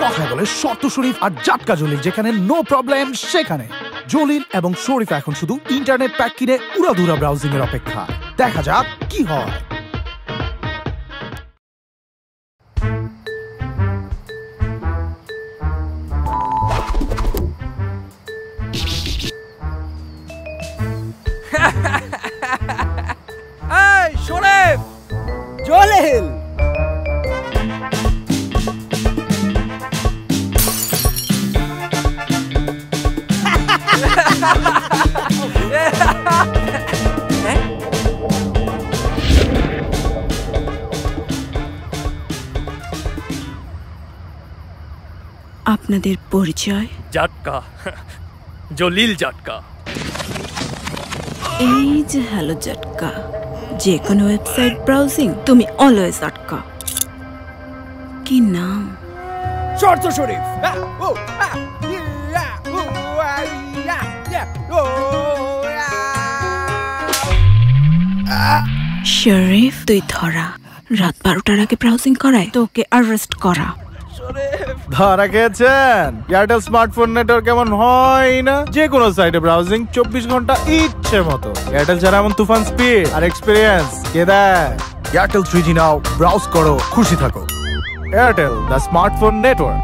কথা বলে শর্ত শরীফ আর জাটকা জলিল, যেখানে নো প্রবলেম সেখানে। জলিল এবং শরীফ এখন শুধু ইন্টারনেট প্যাক কিনে উড়াধুরা ব্রাউজিং এর অপেক্ষা। দেখা যাক কি হয়। এই শরীফ, জলিল, আপনাদের পরিচয়? জাটকা, জলিল জাটকা। এই যে হ্যালো জাটকা, যে কোনো ওয়েবসাইট ব্রাউজিং তুমি অলওয়েজ আটকা। কি নাম? শর্ত শরীফ। শরীফ, তুই ধরা। রাত 12টার আগে ব্রাউজিং করায় তোকে অ্যারেস্ট করা। ধরা খেয়েছেন? এয়ারটেল স্মার্টফোন নেটওয়ার্ক কেমন হয় না, যে কোনো সাইটে ব্রাউজিং 24 ঘন্টা ইচ্ছে মতো। এয়ারটেল ছাড়া এমন তুফান স্পিড আর এক্সপিরিয়েন্স কে দেয়? এয়ারটেল 3G নাও, ব্রাউজ করো, খুশি থাকো। Airtel, the smartphone network.